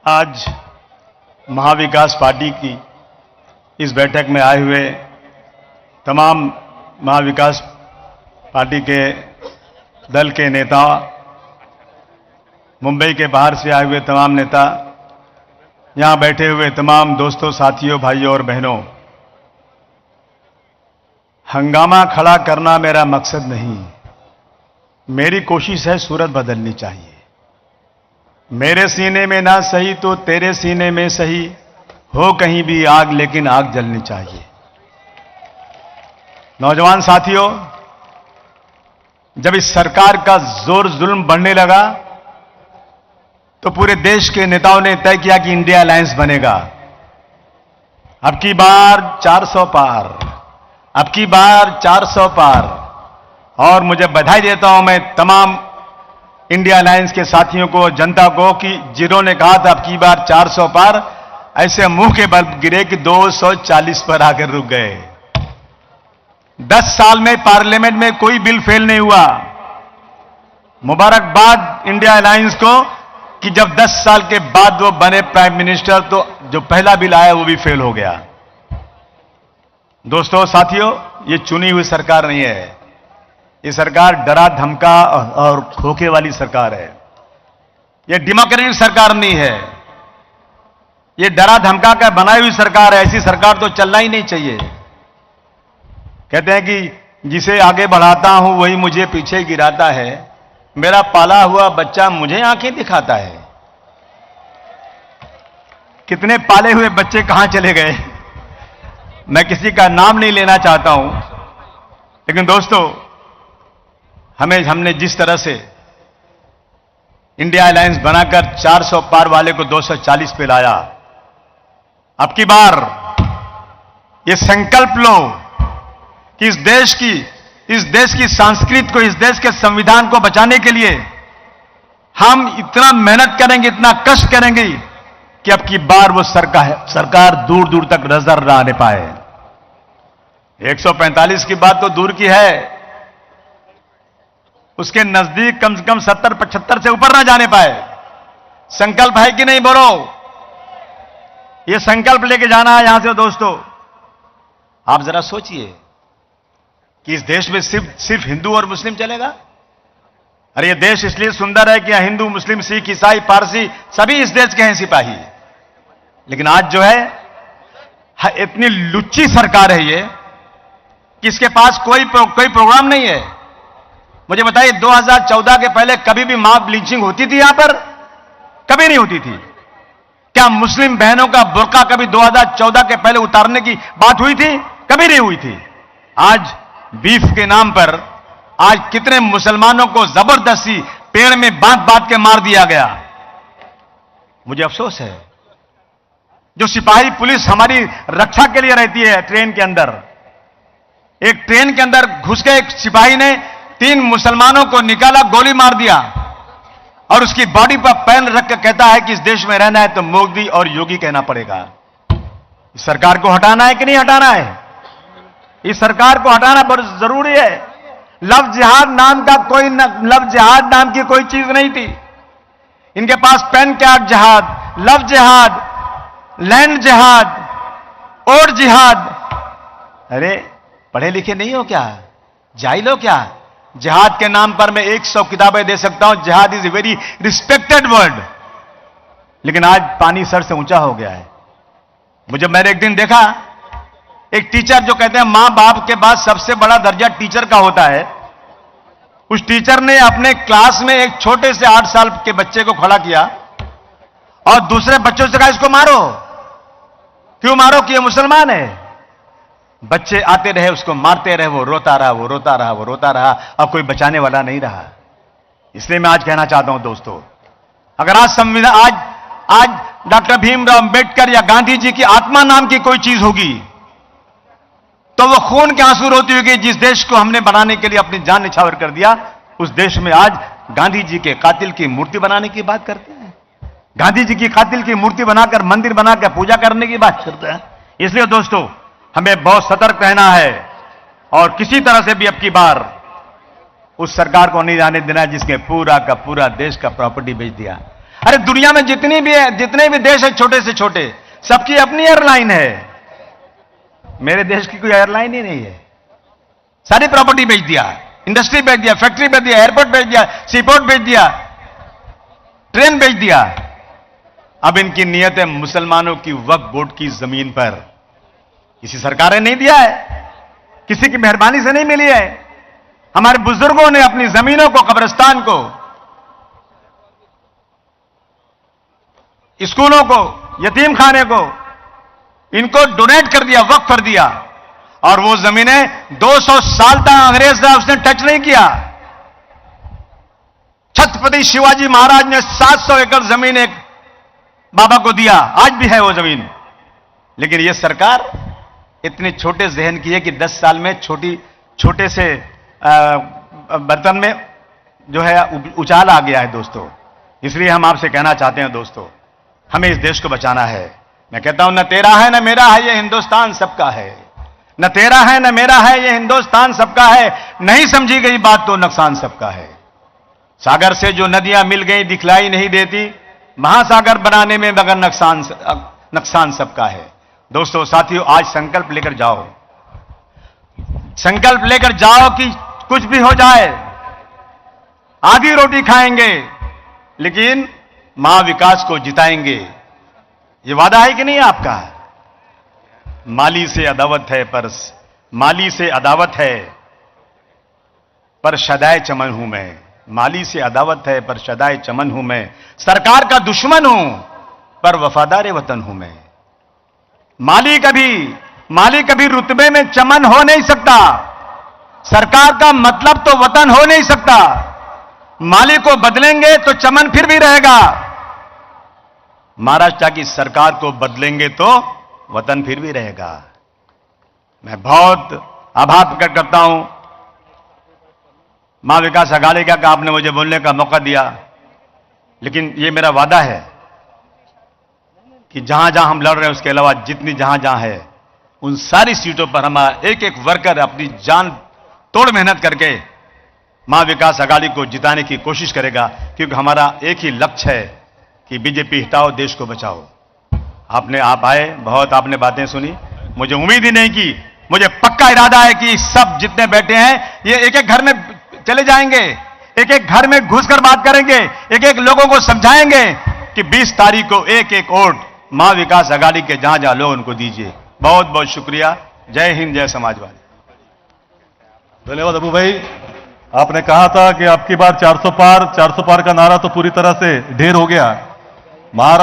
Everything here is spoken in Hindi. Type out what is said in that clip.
आज महाविकास पार्टी की इस बैठक में आए हुए तमाम महाविकास पार्टी के दल के नेता, मुंबई के बाहर से आए हुए तमाम नेता, यहां बैठे हुए तमाम दोस्तों, साथियों, भाइयों और बहनों, हंगामा खड़ा करना मेरा मकसद नहीं। मेरी कोशिश है सूरत बदलनी चाहिए। मेरे सीने में ना सही तो तेरे सीने में सही, हो कहीं भी आग लेकिन आग जलनी चाहिए। नौजवान साथियों, जब इस सरकार का जोर जुल्म बढ़ने लगा तो पूरे देश के नेताओं ने तय किया कि इंडिया अलायंस बनेगा। अब की बार 400 पार, अब की बार 400 पार। और मुझे बधाई देता हूं मैं तमाम इंडिया अलायंस के साथियों को, जनता को, कि जिन्होंने कहा था अब की बार 400 पार, ऐसे मुंह के बल गिरे कि 240 पर आकर रुक गए। 10 साल में पार्लियामेंट में कोई बिल फेल नहीं हुआ। मुबारकबाद इंडिया अलायंस को कि जब 10 साल के बाद वो बने प्राइम मिनिस्टर तो जो पहला बिल आया वो भी फेल हो गया। दोस्तों, साथियों, ये चुनी हुई सरकार नहीं है। ये सरकार डरा धमका और खोखे वाली सरकार है। ये डेमोक्रेटिक सरकार नहीं है। ये डरा धमका कर बनाई हुई सरकार है। ऐसी सरकार तो चलना ही नहीं चाहिए। कहते हैं कि जिसे आगे बढ़ाता हूं वही मुझे पीछे गिराता है। मेरा पाला हुआ बच्चा मुझे आंखें दिखाता है। कितने पाले हुए बच्चे कहां चले गए, मैं किसी का नाम नहीं लेना चाहता हूं, लेकिन दोस्तों, हमने जिस तरह से इंडिया अलायंस बनाकर 400 पार वाले को 240 पे लाया, अब की बार ये संकल्प लो कि इस देश की संस्कृति को, इस देश के संविधान को बचाने के लिए हम इतना मेहनत करेंगे, इतना कष्ट करेंगे कि अब की बार वो सरकार दूर दूर तक नजर न आने पाए। 145 की बात तो दूर की है, उसके नजदीक कम से कम 70-75 से ऊपर ना जाने पाए। संकल्प है कि नहीं बोलो? ये संकल्प लेके जाना है यहां से। दोस्तों, आप जरा सोचिए कि इस देश में सिर्फ हिंदू और मुस्लिम चलेगा? अरे ये देश इसलिए सुंदर है कि हिंदू, मुस्लिम, सिख, ईसाई, पारसी सभी इस देश के हैं सिपाही। लेकिन आज जो है इतनी लुच्ची सरकार है ये कि इसके पास कोई प्रोग्राम नहीं है। मुझे बताइए, 2014 के पहले कभी भी मॉब लिंचिंग होती थी यहां पर? कभी नहीं होती थी। क्या मुस्लिम बहनों का बुर्का कभी 2014 के पहले उतारने की बात हुई थी? कभी नहीं हुई थी। आज बीफ के नाम पर आज कितने मुसलमानों को जबरदस्ती पेड़ में बांध के मार दिया गया। मुझे अफसोस है, जो सिपाही पुलिस हमारी रक्षा के लिए रहती है ट्रेन के अंदर, एक ट्रेन के अंदर घुस के एक सिपाही ने 3 मुसलमानों को निकाला, गोली मार दिया और उसकी बॉडी पर पेन रख कर कहता है कि इस देश में रहना है तो मोदी और योगी कहना पड़ेगा। इस सरकार को हटाना है कि नहीं हटाना है? इस सरकार को हटाना बहुत जरूरी है। लव जिहाद नाम की कोई चीज नहीं थी। इनके पास पेन कार्ड जिहाद, लव जिहाद, लैंड जिहाद, और जिहाद। अरे पढ़े लिखे नहीं हो क्या? जाहिल हो क्या? जिहाद के नाम पर मैं 100 किताबें दे सकता हूं। जिहाद is a very respected word, लेकिन आज पानी सर से ऊंचा हो गया है। मैंने एक दिन देखा, एक टीचर जो कहते हैं मां बाप के बाद सबसे बड़ा दर्जा टीचर का होता है, उस टीचर ने अपने क्लास में एक छोटे से 8 साल के बच्चे को खड़ा किया और दूसरे बच्चों से कहा इसको मारो। क्यों मारो? कि ये मुसलमान है। बच्चे आते रहे, उसको मारते रहे, वो रोता रहा, अब कोई बचाने वाला नहीं रहा। इसलिए मैं आज कहना चाहता हूं दोस्तों, अगर आज संविधान, आज डॉक्टर भीमराव अंबेडकर या गांधी जी की आत्मा नाम की कोई चीज होगी तो वो खून के आंसू रोती होगी। जिस देश को हमने बनाने के लिए अपनी जान निछावर कर दिया, उस देश में आज गांधी जी के कातिल की मूर्ति बनाने की बात करते हैं। गांधी जी की कातिल की मूर्ति बनाकर, मंदिर बनाकर पूजा करने की बात करते हैं। इसलिए दोस्तों, हमें बहुत सतर्क रहना है और किसी तरह से भी अब की बार उस सरकार को नहीं जाने देना जिसने पूरा का पूरा देश का प्रॉपर्टी बेच दिया। अरे दुनिया में जितने भी देश है, छोटे से छोटे, सबकी अपनी एयरलाइन है। मेरे देश की कोई एयरलाइन ही नहीं है। सारी प्रॉपर्टी बेच दिया, इंडस्ट्री बेच दिया, फैक्ट्री बेच दिया, एयरपोर्ट बेच दिया, सीपोर्ट बेच दिया, ट्रेन बेच दिया। अब इनकी नियत है मुसलमानों की वक्फ बोर्ड की जमीन पर। किसी सरकार ने नहीं दिया है, किसी की मेहरबानी से नहीं मिली है। हमारे बुजुर्गों ने अपनी जमीनों को, कब्रिस्तान को, स्कूलों को, यतीम खाने को, इनको डोनेट कर दिया, वक्फ कर दिया। और वो जमीनें 200 साल तक अंग्रेज ने उसने टच नहीं किया। छत्रपति शिवाजी महाराज ने 700 एकड़ जमीन एक बाबा को दिया, आज भी है वो जमीन। लेकिन ये सरकार इतने छोटे जहन की है कि 10 साल में छोटे से बर्तन में जो है उछाल आ गया है दोस्तों। इसलिए हम आपसे कहना चाहते हैं दोस्तों, हमें इस देश को बचाना है। मैं कहता हूं, न तेरा है न मेरा है, ये हिंदुस्तान सबका है। न तेरा है न मेरा है, ये हिंदुस्तान सबका है। नहीं समझी गई बात तो नुकसान सबका है। सागर से जो नदियां मिल गई दिखलाई नहीं देती, महासागर बनाने में मगर नुकसान सबका है। दोस्तों साथियों, आज संकल्प लेकर जाओ, संकल्प लेकर जाओ कि कुछ भी हो जाए, आधी रोटी खाएंगे लेकिन मां विकास को जिताएंगे। ये वादा है कि नहीं आपका? माली से अदावत है पर शदाए चमन हूं मैं। माली से अदावत है पर शदाए चमन हूं मैं। सरकार का दुश्मन हूं पर वफादार वतन हूं मैं। माली कभी रुतबे में चमन हो नहीं सकता। सरकार का मतलब तो वतन हो नहीं सकता। माली को बदलेंगे तो चमन फिर भी रहेगा। महाराष्ट्र की सरकार को बदलेंगे तो वतन फिर भी रहेगा। मैं बहुत आभार प्रकट करता हूं मां विकास अघाड़ी का आपने मुझे बोलने का मौका दिया। लेकिन यह मेरा वादा है कि जहां जहां हम लड़ रहे हैं उसके अलावा जितनी जहां है उन सारी सीटों पर हमारा एक एक वर्कर अपनी जान तोड़ मेहनत करके मां विकास अघाड़ी को जिताने की कोशिश करेगा। क्योंकि हमारा एक ही लक्ष्य है कि बीजेपी हटाओ, देश को बचाओ। आप आए, बहुत आपने बातें सुनी, मुझे उम्मीद ही नहीं की। मुझे पक्का इरादा है कि सब जितने बैठे हैं ये एक एक घर में चले जाएंगे, एक एक घर में घुसकर बात करेंगे, एक एक लोगों को समझाएंगे कि 20 तारीख को एक एक वोट मां विकास अघाड़ी के जहां जहां लोग उनको दीजिए। बहुत बहुत शुक्रिया। जय हिंद, जय समाजवादी। धन्यवाद अबू भाई। आपने कहा था कि आपकी बार 400 पार का नारा तो पूरी तरह से ढेर हो गया। महाराष्ट्र